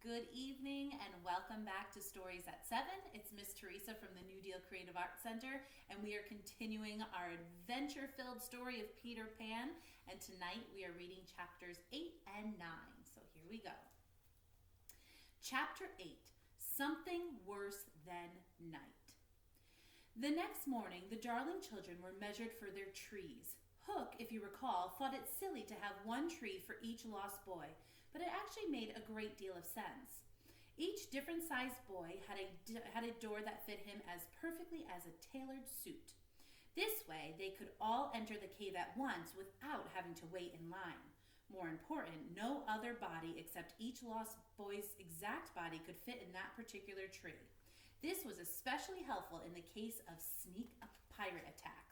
Good evening and welcome back to Stories at 7. It's Miss Teresa from the New Deal Creative Arts Center, and we are continuing our adventure-filled story of Peter Pan, and tonight we are reading chapters 8 and 9. So here we go. Chapter 8, Something Worse Than Night. The next morning, the darling children were measured for their trees. Hook, if you recall, thought it silly to have one tree for each lost boy, but it actually made a great deal of sense. Each different-sized boy had a door that fit him as perfectly as a tailored suit. This way, they could all enter the cave at once without having to wait in line. More important, no other body except each lost boy's exact body could fit in that particular tree. This was especially helpful in the case of sneak-up pirate attacks.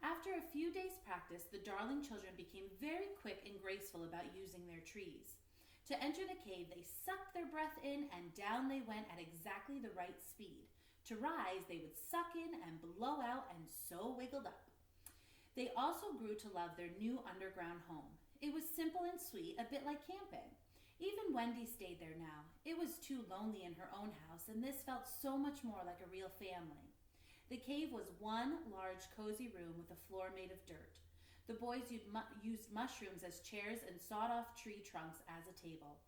After a few days' practice, the darling children became very quick and graceful about using their trees. To enter the cave, they sucked their breath in and down they went at exactly the right speed. To rise, they would suck in and blow out and so wiggled up. They also grew to love their new underground home. It was simple and sweet, a bit like camping. Even Wendy stayed there now. It was too lonely in her own house, and this felt so much more like a real family. The cave was one large, cozy room with a floor made of dirt. The boys used mushrooms as chairs and sawed-off tree trunks as a table.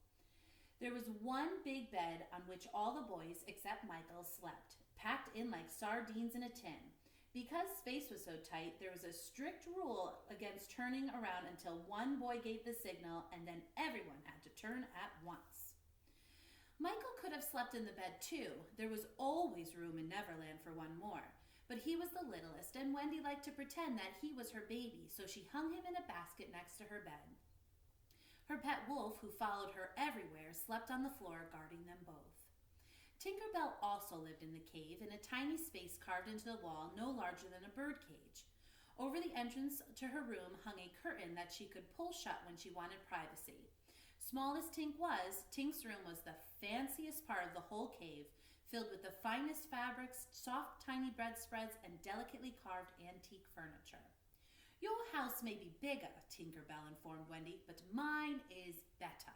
There was one big bed on which all the boys, except Michael, slept, packed in like sardines in a tin. Because space was so tight, there was a strict rule against turning around until one boy gave the signal, and then everyone had to turn at once. Michael could have slept in the bed too. There was always room in Neverland for one more. But he was the littlest, and Wendy liked to pretend that he was her baby, so she hung him in a basket next to her bed. Her pet wolf, who followed her everywhere, slept on the floor, guarding them both. Tinker Bell also lived in the cave, in a tiny space carved into the wall no larger than a bird cage. Over the entrance to her room hung a curtain that she could pull shut when she wanted privacy. Small as Tink was, Tink's room was the fanciest part of the whole cave, filled with the finest fabrics, soft tiny bedspreads, and delicately carved antique furniture. "Your house may be bigger," Tinker Bell informed Wendy, "but mine is better."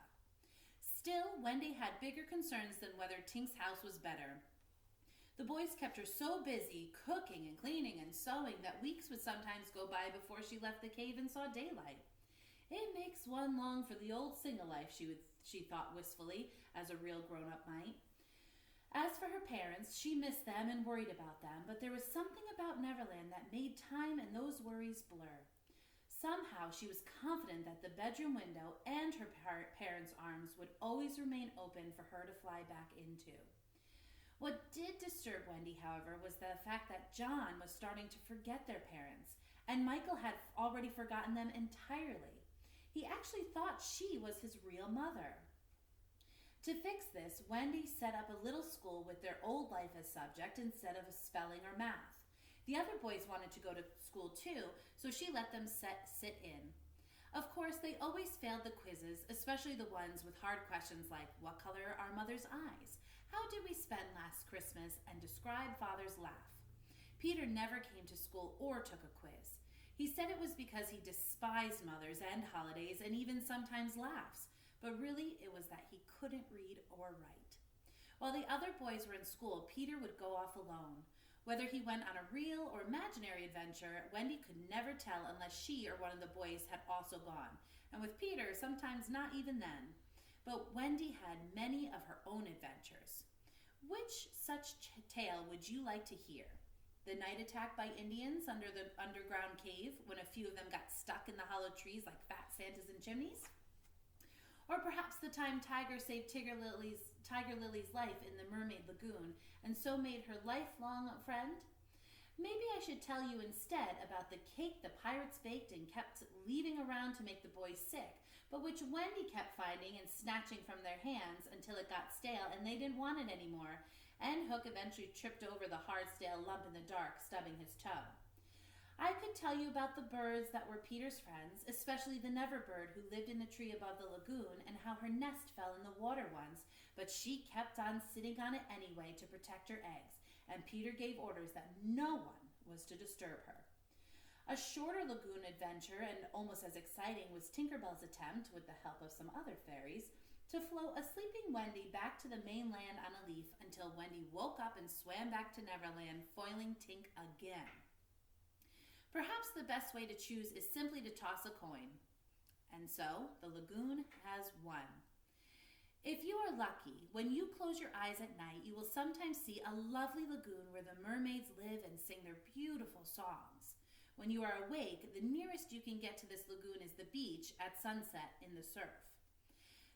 Still, Wendy had bigger concerns than whether Tink's house was better. The boys kept her so busy cooking and cleaning and sewing that weeks would sometimes go by before she left the cave and saw daylight. "It makes one long for the old single life," she thought wistfully, as a real grown-up might. As for her parents, she missed them and worried about them, but there was something about Neverland that made time and those worries blur. Somehow she was confident that the bedroom window and her parents' arms would always remain open for her to fly back into. What did disturb Wendy, however, was the fact that John was starting to forget their parents, and Michael had already forgotten them entirely. He actually thought she was his real mother. To fix this, Wendy set up a little school with their old life as subject instead of spelling or math. The other boys wanted to go to school too, so she let them sit in. Of course, they always failed the quizzes, especially the ones with hard questions like, "What color are our mother's eyes? How did we spend last Christmas?" and "Describe Father's laugh." Peter never came to school or took a quiz. He said it was because he despised mothers and holidays and even sometimes laughs, but really it was that he couldn't read or write. While the other boys were in school, Peter would go off alone. Whether he went on a real or imaginary adventure, Wendy could never tell unless she or one of the boys had also gone, and with Peter, sometimes not even then. But Wendy had many of her own adventures. Which such tale would you like to hear? The night attack by Indians under the underground cave when a few of them got stuck in the hollow trees like fat Santas in chimneys? Or perhaps the time Tiger saved Tiger Lily's life in the Mermaid Lagoon and so made her lifelong friend? Maybe I should tell you instead about the cake the pirates baked and kept leaving around to make the boys sick, but which Wendy kept finding and snatching from their hands until it got stale and they didn't want it anymore, and Hook eventually tripped over the hard stale lump in the dark, stubbing his toe. I could tell you about the birds that were Peter's friends, especially the Never Bird who lived in the tree above the lagoon, and how her nest fell in the water once, but she kept on sitting on it anyway to protect her eggs, and Peter gave orders that no one was to disturb her. A shorter lagoon adventure, and almost as exciting, was Tinker Bell's attempt, with the help of some other fairies, to float a sleeping Wendy back to the mainland on a leaf until Wendy woke up and swam back to Neverland, foiling Tink again. Perhaps the best way to choose is simply to toss a coin. And so, the lagoon has won. If you are lucky, when you close your eyes at night, you will sometimes see a lovely lagoon where the mermaids live and sing their beautiful songs. When you are awake, the nearest you can get to this lagoon is the beach at sunset in the surf.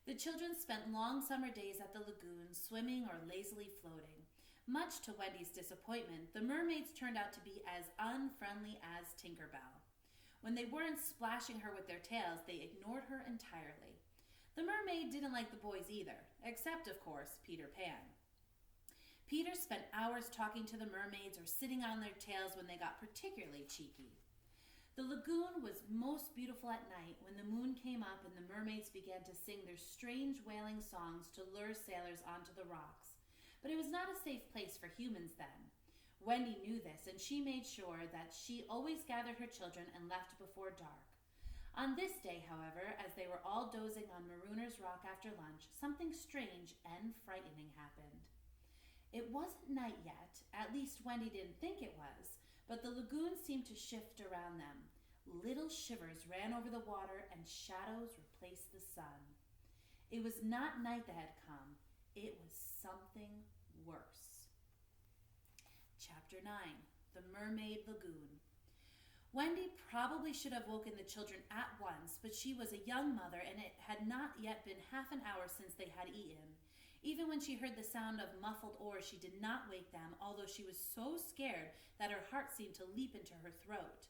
The children spent long summer days at the lagoon, swimming or lazily floating. Much to Wendy's disappointment, the mermaids turned out to be as unfriendly as Tinkerbell. When they weren't splashing her with their tails, they ignored her entirely. The mermaid didn't like the boys either, except, of course, Peter Pan. Peter spent hours talking to the mermaids or sitting on their tails when they got particularly cheeky. The lagoon was most beautiful at night when the moon came up and the mermaids began to sing their strange wailing songs to lure sailors onto the rocks. But it was not a safe place for humans then. Wendy knew this, and she made sure that she always gathered her children and left before dark. On this day, however, as they were all dozing on Marooner's Rock after lunch, something strange and frightening happened. It wasn't night yet, at least Wendy didn't think it was, but the lagoon seemed to shift around them. Little shivers ran over the water and shadows replaced the sun. It was not night that had come, it was something worse. Chapter 9, The Mermaid Lagoon. Wendy probably should have woken the children at once, but she was a young mother and it had not yet been half an hour since they had eaten. Even when she heard the sound of muffled oars, she did not wake them, although she was so scared that her heart seemed to leap into her throat.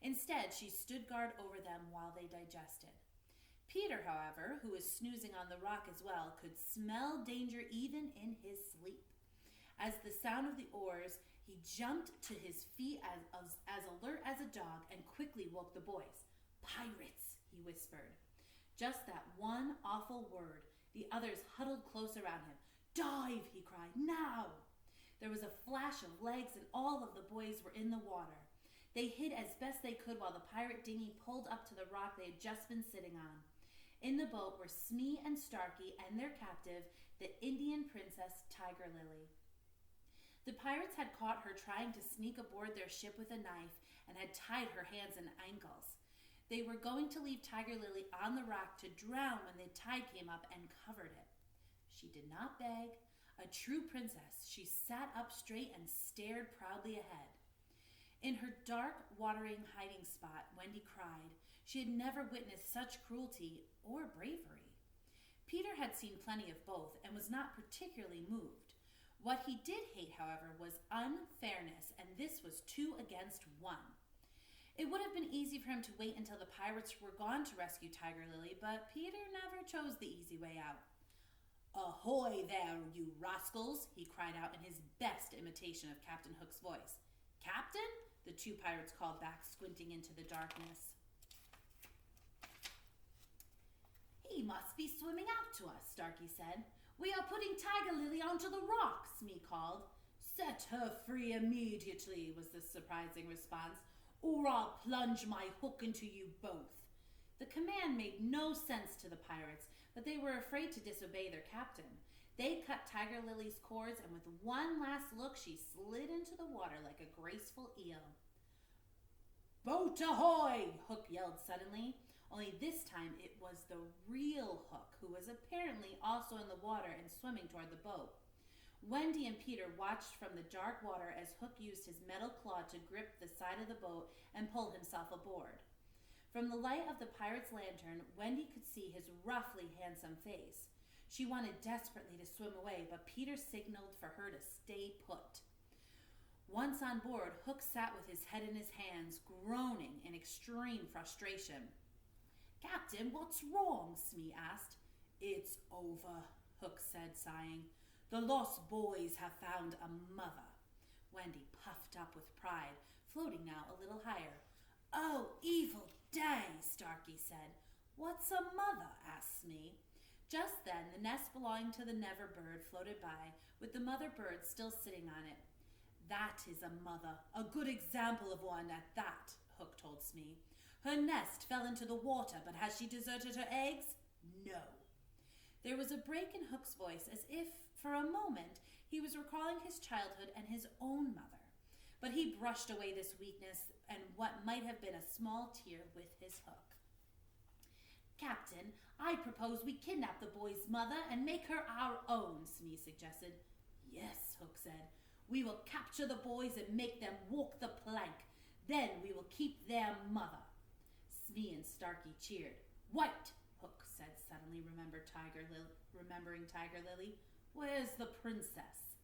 Instead, she stood guard over them while they digested. Peter, however, who was snoozing on the rock as well, could smell danger even in his sleep. As the sound of the oars, he jumped to his feet as alert as a dog and quickly woke the boys. "Pirates," he whispered. Just that one awful word. The others huddled close around him. "Dive," he cried, "now!" There was a flash of legs and all of the boys were in the water. They hid as best they could while the pirate dinghy pulled up to the rock they had just been sitting on. In the boat were Smee and Starkey and their captive, the Indian princess Tiger Lily. The pirates had caught her trying to sneak aboard their ship with a knife and had tied her hands and ankles. They were going to leave Tiger Lily on the rock to drown when the tide came up and covered it. She did not beg. A true princess, she sat up straight and stared proudly ahead. In her dark, watering hiding spot, Wendy cried. She had never witnessed such cruelty or bravery. Peter had seen plenty of both and was not particularly moved. What he did hate, however, was unfairness, and this was 2 against 1. It would have been easy for him to wait until the pirates were gone to rescue Tiger Lily, but Peter never chose the easy way out. "Ahoy there, you rascals!" he cried out in his best imitation of Captain Hook's voice. "Captain?" the 2 pirates called back, squinting into the darkness. "He must be swimming out to us," Starkey said. "We are putting Tiger Lily onto the rock," Smee called. "Set her free immediately," was the surprising response, "or I'll plunge my hook into you both." The command made no sense to the pirates, but they were afraid to disobey their captain. They cut Tiger Lily's cords, and with one last look, she slid into the water like a graceful eel. "Boat ahoy!" Hook yelled suddenly. Only this time it was the real Hook, who was apparently also in the water and swimming toward the boat. Wendy and Peter watched from the dark water as Hook used his metal claw to grip the side of the boat and pull himself aboard. From the light of the pirate's lantern, Wendy could see his roughly handsome face. She wanted desperately to swim away, but Peter signaled for her to stay put. Once on board, Hook sat with his head in his hands, groaning in extreme frustration. "Captain, what's wrong?" Smee asked. "It's over," Hook said, sighing. "The lost boys have found a mother." Wendy puffed up with pride, floating now a little higher. "Oh, evil day," Starkey said. "What's a mother?" asked Smee. Just then, the nest belonging to the Never bird floated by, with the mother bird still sitting on it. "That is a mother, a good example of one at that," Hook told Smee. "Her nest fell into the water, but has she deserted her eggs? No." There was a break in Hook's voice, as if, for a moment, he was recalling his childhood and his own mother. But he brushed away this weakness and what might have been a small tear with his hook. "Captain, I propose we kidnap the boy's mother and make her our own," Smee suggested. "Yes," Hook said. "We will capture the boys and make them walk the plank. Then we will keep their mother." Smee and Starkey cheered. "Wait," Hook said, suddenly remembering Tiger Lily. "Where's the princess?"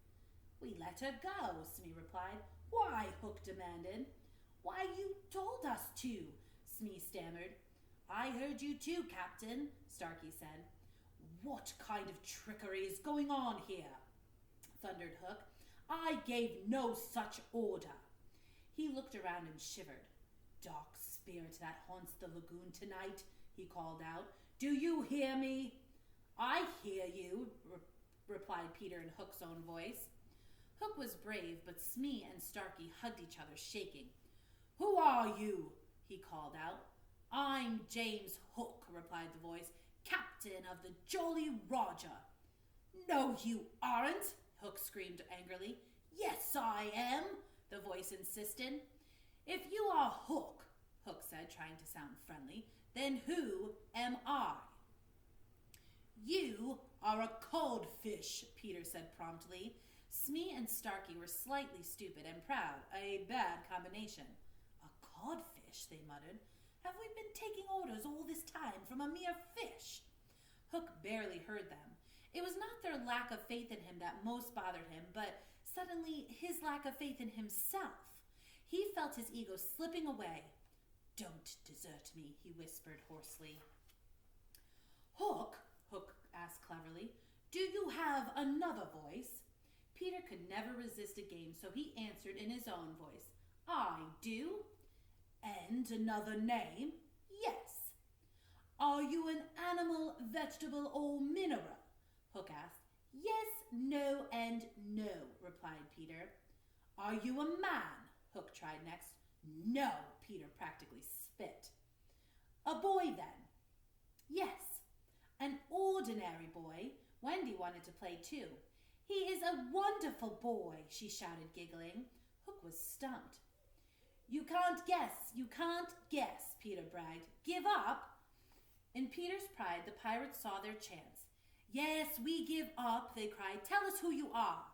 "We let her go," Smee replied. "Why?" Hook demanded. "Why, you told us to," Smee stammered. "I heard you too, Captain," Starkey said. "What kind of trickery is going on here?" thundered Hook. "I gave no such order." He looked around and shivered. "Dark spirit that haunts the lagoon tonight," he called out. "Do you hear me?" "I hear you," replied Peter in Hook's own voice. Hook was brave, but Smee and Starkey hugged each other, shaking. "Who are you?" he called out. "I'm James Hook," replied the voice, "captain of the Jolly Roger." "No, you aren't," Hook screamed angrily. "Yes, I am," the voice insisted. "If you are Hook," Hook said, trying to sound friendly, "then who am I?" "You are a codfish," Peter said promptly. Smee and Starkey were slightly stupid and proud, a bad combination. "A codfish," they muttered. "Have we been taking orders all this time from a mere fish?" Hook barely heard them. It was not their lack of faith in him that most bothered him, but suddenly his lack of faith in himself. He felt his ego slipping away. "Don't desert me," he whispered hoarsely. "Hook," Hook asked cleverly, "do you have another voice?" Peter could never resist a game, so he answered in his own voice. "I do." "And another name?" "Yes." "Are you an animal, vegetable, or mineral?" Hook asked. "Yes, no, and no," replied Peter. "Are you a man?" Hook tried next. "No," Peter practically spit. "A boy, then?" "Yes." "An ordinary boy?" Wendy wanted to play too. "He is a wonderful boy," she shouted, giggling. Hook was stumped. You can't guess," Peter bragged. "Give up?" In Peter's pride, the pirates saw their chance. "Yes, we give up," they cried. "Tell us who you are."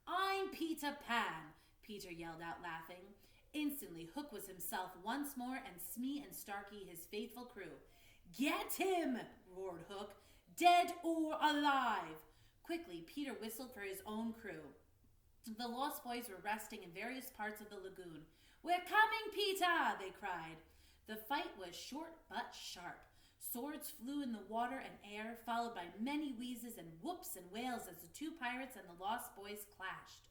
"I'm Peter Pan," Peter yelled out, laughing. Instantly, Hook was himself once more, and Smee and Starkey his faithful crew. "Get him!" roared Hook. "Dead or alive!" Quickly, Peter whistled for his own crew. The Lost Boys were resting in various parts of the lagoon. "We're coming, Peter!" they cried. The fight was short but sharp. Swords flew in the water and air, followed by many wheezes and whoops and wails as the two pirates and the Lost Boys clashed.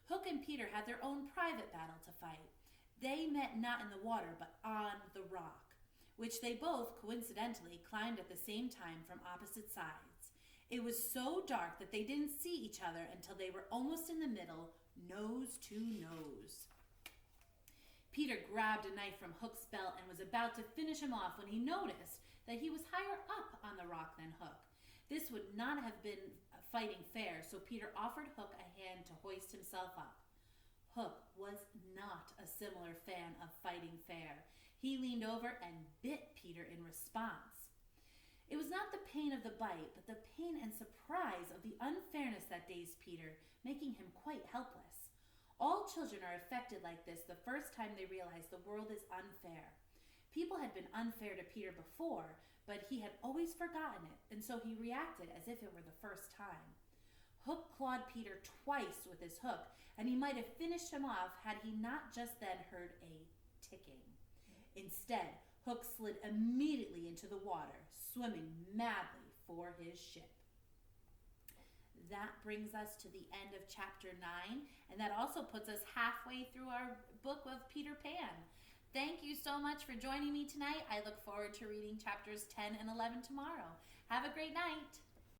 Hook and Peter had their own private battle to fight. They met not in the water, but on the rock, which they both, coincidentally, climbed at the same time from opposite sides. It was so dark that they didn't see each other until they were almost in the middle, nose to nose. Peter grabbed a knife from Hook's belt and was about to finish him off when he noticed that he was higher up on the rock than Hook. This would not have been fighting fair, so Peter offered Hook a hand to hoist himself up. Hook was not a similar fan of fighting fair. He leaned over and bit Peter in response. It was not the pain of the bite, but the pain and surprise of the unfairness that dazed Peter, making him quite helpless. All children are affected like this the first time they realize the world is unfair. People had been unfair to Peter before, but he had always forgotten it, and so he reacted as if it were the first time. Hook clawed Peter twice with his hook, and he might have finished him off had he not just then heard a ticking. Instead, Hook slid immediately into the water, swimming madly for his ship. That brings us to the end of chapter 9, and that also puts us halfway through our book of Peter Pan. Thank you so much for joining me tonight. I look forward to reading chapters 10 and 11 tomorrow. Have a great night.